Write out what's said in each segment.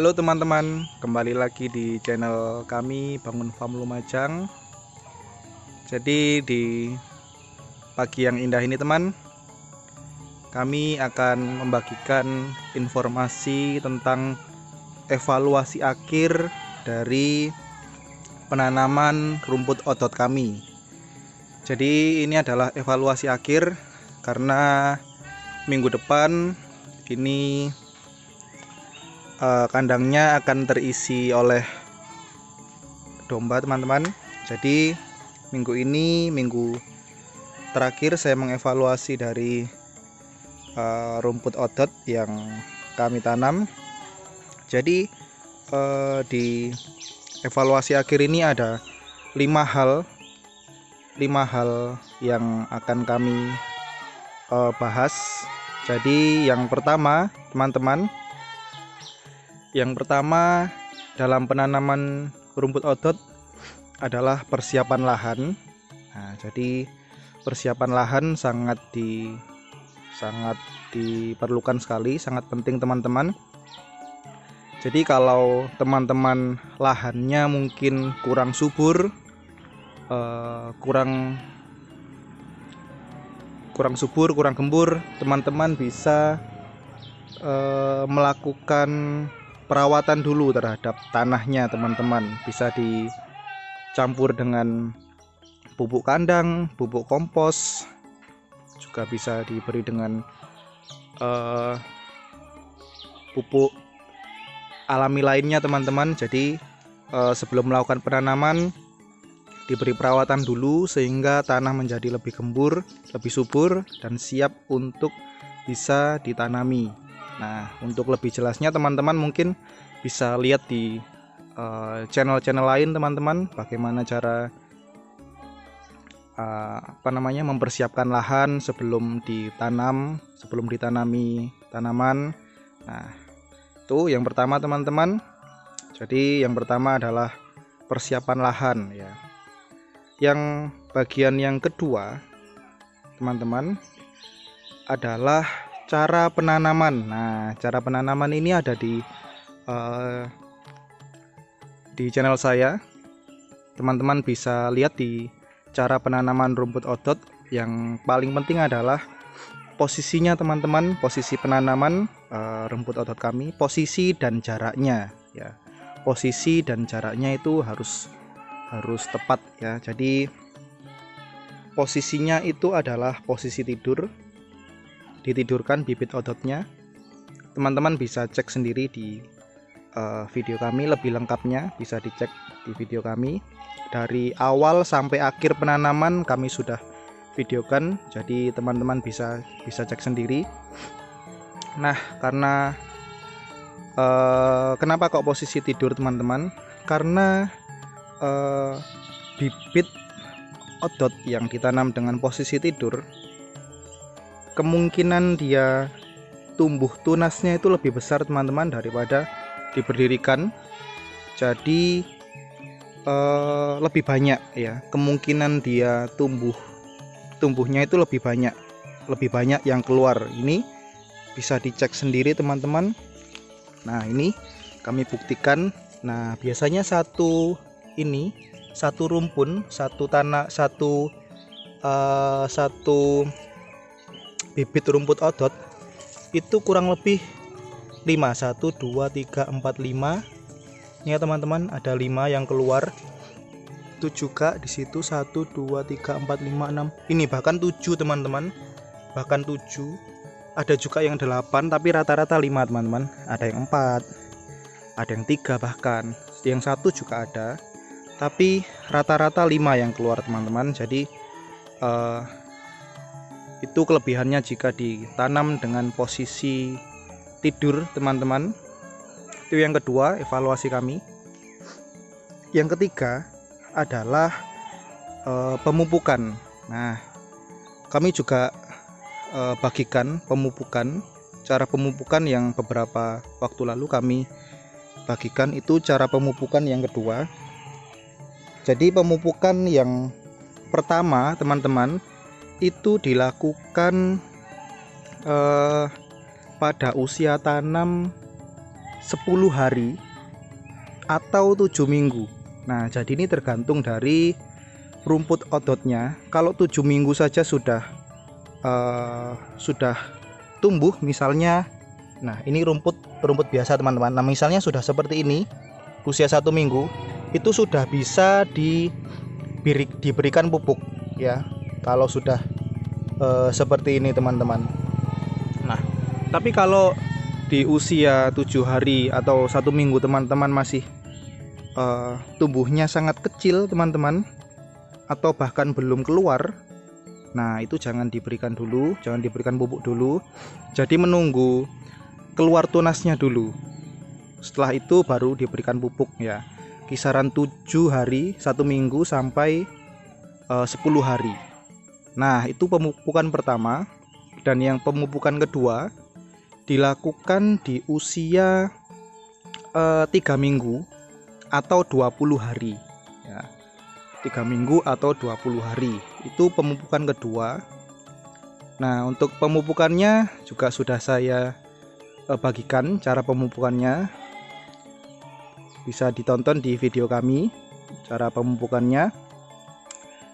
Halo teman-teman, kembali lagi di channel kami Bangun Farm Lumajang. Jadi di pagi yang indah ini teman, kami akan membagikan informasi tentang evaluasi akhir dari penanaman rumput odot kami. Jadi ini adalah evaluasi akhir karena minggu depan ini kandangnya akan terisi oleh domba teman-teman. Jadi minggu ini, minggu terakhir saya mengevaluasi dari rumput odot yang kami tanam. Jadi di evaluasi akhir ini ada 5 hal yang akan kami bahas. Jadi yang pertama teman-teman, dalam penanaman rumput odot adalah persiapan lahan. Nah, jadi persiapan lahan sangat diperlukan sekali, sangat penting teman-teman. Jadi kalau teman-teman lahannya mungkin kurang subur, kurang gembur, teman-teman bisa melakukan perawatan dulu terhadap tanahnya teman-teman. Bisa dicampur dengan pupuk kandang, pupuk kompos, juga bisa diberi dengan pupuk alami lainnya teman-teman. Jadi sebelum melakukan penanaman diberi perawatan dulu sehingga tanah menjadi lebih gembur, lebih subur dan siap untuk bisa ditanami. Nah, untuk lebih jelasnya teman-teman mungkin bisa lihat di channel-channel lain teman-teman, bagaimana cara mempersiapkan lahan sebelum ditanami tanaman. Nah, itu yang pertama teman-teman. Jadi yang pertama adalah persiapan lahan ya. Yang bagian yang kedua teman-teman adalah cara penanaman. Nah, cara penanaman ini ada di channel saya. Teman-teman bisa lihat di cara penanaman rumput odot. Yang paling penting adalah posisinya teman-teman, posisi penanaman rumput odot kami, posisi dan jaraknya ya. Posisi dan jaraknya itu harus tepat ya. Jadi posisinya itu adalah posisi tidur, ditidurkan bibit odotnya. Teman-teman bisa cek sendiri di video kami, lebih lengkapnya bisa dicek di video kami. Dari awal sampai akhir penanaman kami sudah videokan, jadi teman-teman bisa cek sendiri. Nah, karena kenapa kok posisi tidur teman-teman? Karena bibit odot yang ditanam dengan posisi tidur, kemungkinan dia tumbuh tunasnya itu lebih besar teman-teman daripada diberdirikan. Jadi lebih banyak ya, kemungkinan dia tumbuhnya itu lebih banyak yang keluar. Ini bisa dicek sendiri teman-teman. Nah, ini kami buktikan. Nah, biasanya satu rumpun, satu bibit rumput odot itu kurang lebih 5, 1, 2, 3, 4, 5 ya teman-teman, ada 5 yang keluar. Itu juga di situ 1, 2, 3, 4, 5, 6, ini bahkan 7 teman-teman, bahkan 7. Ada juga yang 8, tapi rata-rata 5 teman-teman. Ada yang 4, ada yang 3, bahkan yang 1 juga ada, tapi rata-rata 5 yang keluar teman-teman. Jadi itu kelebihannya jika ditanam dengan posisi tidur teman-teman. Itu yang kedua evaluasi kami. Yang ketiga adalah pemupukan. Nah, kami juga bagikan cara pemupukan yang beberapa waktu lalu kami bagikan. Itu cara pemupukan yang kedua. Jadi pemupukan yang pertama teman-teman itu dilakukan pada usia tanam 10 hari atau 7 minggu. Nah, jadi ini tergantung dari rumput odotnya. Kalau 7 minggu saja sudah tumbuh misalnya. Nah, ini rumput biasa teman-teman. Nah, misalnya sudah seperti ini, usia 1 minggu, itu sudah bisa diberikan pupuk ya. Kalau sudah seperti ini teman-teman. Nah, tapi kalau di usia 7 hari atau 1 minggu teman-teman masih tumbuhnya sangat kecil teman-teman, atau bahkan belum keluar, nah itu jangan diberikan pupuk dulu. Jadi menunggu keluar tunasnya dulu. Setelah itu baru diberikan pupuk ya. Kisaran 7 hari, 1 minggu sampai 10 hari. Nah, itu pemupukan pertama. Dan yang pemupukan kedua dilakukan di usia 3 minggu atau 20 hari ya. 3 minggu atau 20 hari itu pemupukan kedua. Nah, untuk pemupukannya juga sudah saya bagikan cara pemupukannya. Bisa ditonton di video kami cara pemupukannya.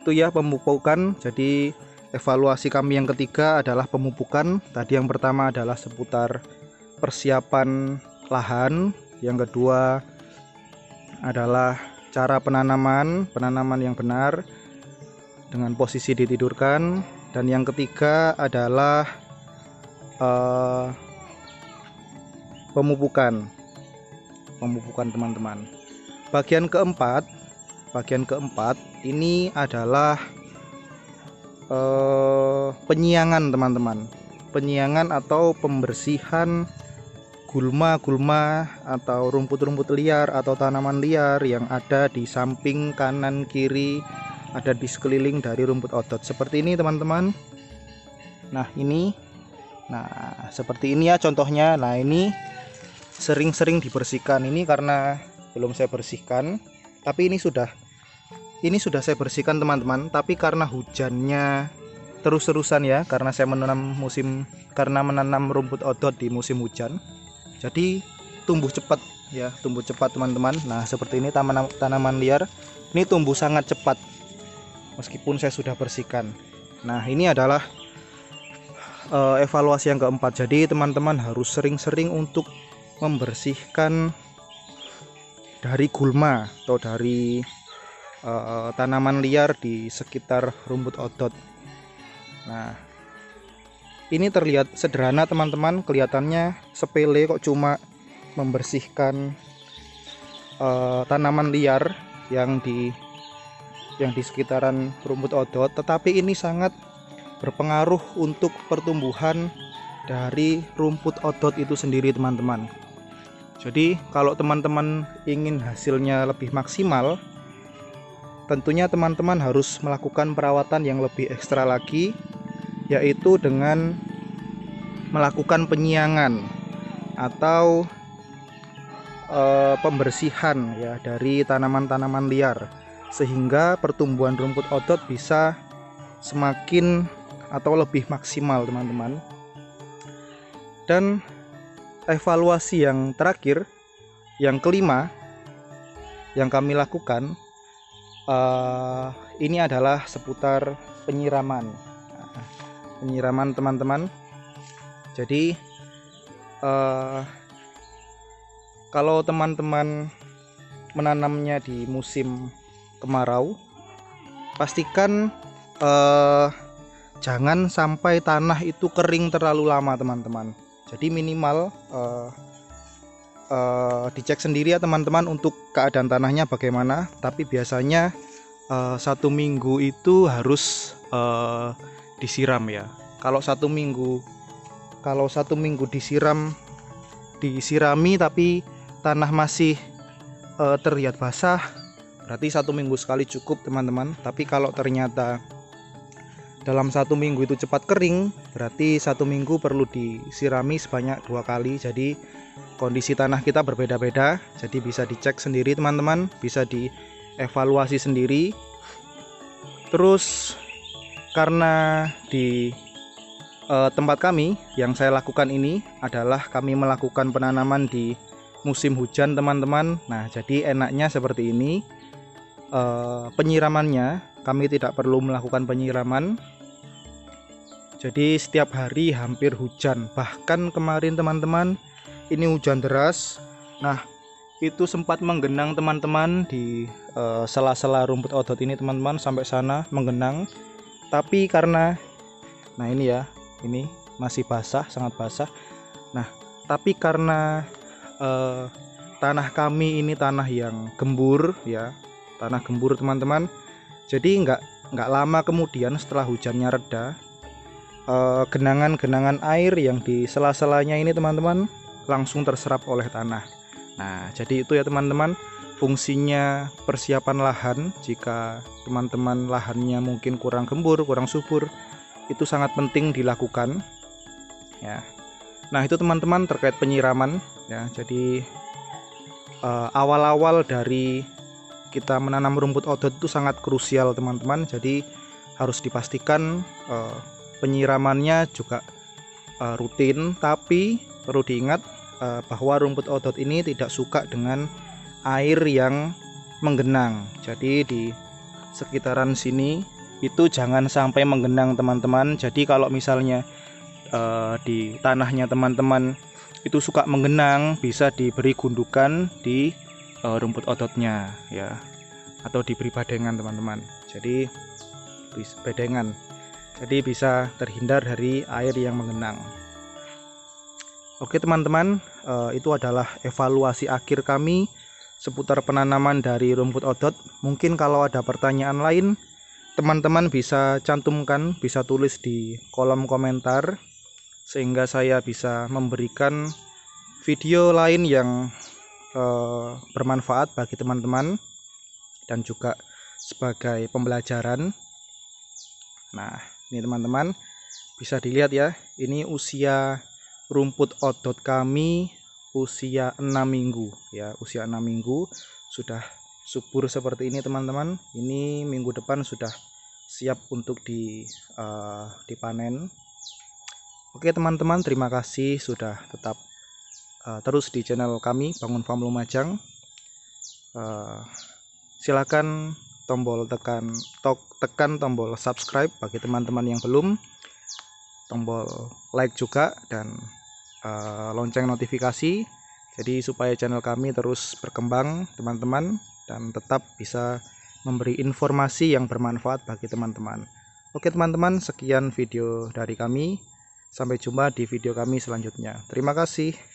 Itu ya pemupukan. Jadi evaluasi kami yang ketiga adalah pemupukan. Tadi yang pertama adalah seputar persiapan lahan, yang kedua adalah cara penanaman yang benar dengan posisi ditidurkan, dan yang ketiga adalah pemupukan teman-teman. Bagian keempat ini adalah penyiangan teman-teman. Penyiangan atau pembersihan gulma-gulma atau rumput-rumput liar atau tanaman liar yang ada di samping kanan kiri, ada di sekeliling dari rumput odot seperti ini teman-teman. Nah ini, seperti ini ya contohnya. Nah ini sering-sering dibersihkan. Ini karena belum saya bersihkan, tapi ini sudah saya bersihkan teman-teman. Tapi karena hujannya terus-terusan ya, karena saya menanam rumput odot di musim hujan, jadi tumbuh cepat ya, teman-teman. Nah seperti ini tanaman liar ini tumbuh sangat cepat meskipun saya sudah bersihkan. Nah ini adalah evaluasi yang keempat. Jadi teman-teman harus sering-sering untuk membersihkan dari gulma atau dari tanaman liar di sekitar rumput odot. Nah ini terlihat sederhana teman-teman, kelihatannya sepele kok, cuma membersihkan tanaman liar yang di sekitaran rumput odot, tetapi ini sangat berpengaruh untuk pertumbuhan dari rumput odot itu sendiri teman-teman. Jadi kalau teman-teman ingin hasilnya lebih maksimal, tentunya teman-teman harus melakukan perawatan yang lebih ekstra lagi, yaitu dengan melakukan penyiangan atau pembersihan ya dari tanaman-tanaman liar, sehingga pertumbuhan rumput odot bisa semakin atau lebih maksimal teman-teman. Dan evaluasi yang terakhir, yang kelima yang kami lakukan, ini adalah seputar penyiraman teman-teman. Jadi kalau teman-teman menanamnya di musim kemarau, pastikan jangan sampai tanah itu kering terlalu lama teman-teman. Jadi minimal dicek sendiri ya teman-teman untuk keadaan tanahnya bagaimana. Tapi biasanya 1 minggu itu harus disiram ya. Kalau 1 minggu disirami tapi tanah masih terlihat basah, berarti 1 minggu sekali cukup teman-teman. Tapi kalau ternyata dalam 1 minggu itu cepat kering, berarti 1 minggu perlu disirami sebanyak 2 kali. Jadi kondisi tanah kita berbeda-beda, jadi bisa dicek sendiri teman-teman, bisa dievaluasi sendiri. Terus karena di tempat kami yang saya lakukan ini adalah kami melakukan penanaman di musim hujan teman-teman. Nah, jadi enaknya seperti ini. Penyiramannya kami tidak perlu melakukan penyiraman. Jadi setiap hari hampir hujan. Bahkan kemarin teman-teman ini hujan deras. Nah, itu sempat menggenang teman-teman di sela-sela rumput odot ini teman-teman, sampai sana menggenang. Tapi karena ini ya, ini masih basah, sangat basah. Nah, tapi karena tanah kami ini tanah yang gembur ya, tanah gembur teman-teman. Jadi nggak lama kemudian setelah hujannya reda, genangan-genangan air yang di sela-selanya ini teman-teman langsung terserap oleh tanah. Nah, jadi itu ya teman-teman, fungsinya persiapan lahan. Jika teman-teman lahannya mungkin kurang gembur, kurang subur, itu sangat penting dilakukan ya. Nah, itu teman-teman terkait penyiraman ya. Jadi awal-awal dari kita menanam rumput odot itu sangat krusial teman-teman. Jadi harus dipastikan penyiramannya juga rutin. Tapi perlu diingat bahwa rumput odot ini tidak suka dengan air yang menggenang. Jadi di sekitaran sini itu jangan sampai menggenang teman-teman. Jadi kalau misalnya di tanahnya teman-teman itu suka menggenang, bisa diberi gundukan di rumput odotnya ya, atau diberi badengan teman-teman. Jadi bedengan, jadi bisa terhindar dari air yang menggenang. Oke teman-teman, itu adalah evaluasi akhir kami seputar penanaman dari rumput odot. Mungkin kalau ada pertanyaan lain, teman-teman bisa cantumkan, bisa tulis di kolom komentar, sehingga saya bisa memberikan video lain yang bermanfaat bagi teman-teman dan juga sebagai pembelajaran. Nah, ini teman-teman bisa dilihat ya, ini usia rumput odot kami usia 6 minggu ya, usia 6 minggu sudah subur seperti ini teman-teman. Ini minggu depan sudah siap untuk dipanen. Oke teman-teman, terima kasih sudah tetap terus di channel kami Bangun Farm Lumajang. Silakan tekan tombol subscribe bagi teman-teman yang belum, tombol like juga, dan lonceng notifikasi, jadi supaya channel kami terus berkembang teman-teman dan tetap bisa memberi informasi yang bermanfaat bagi teman-teman. Oke teman-teman, sekian video dari kami, sampai jumpa di video kami selanjutnya. Terima kasih.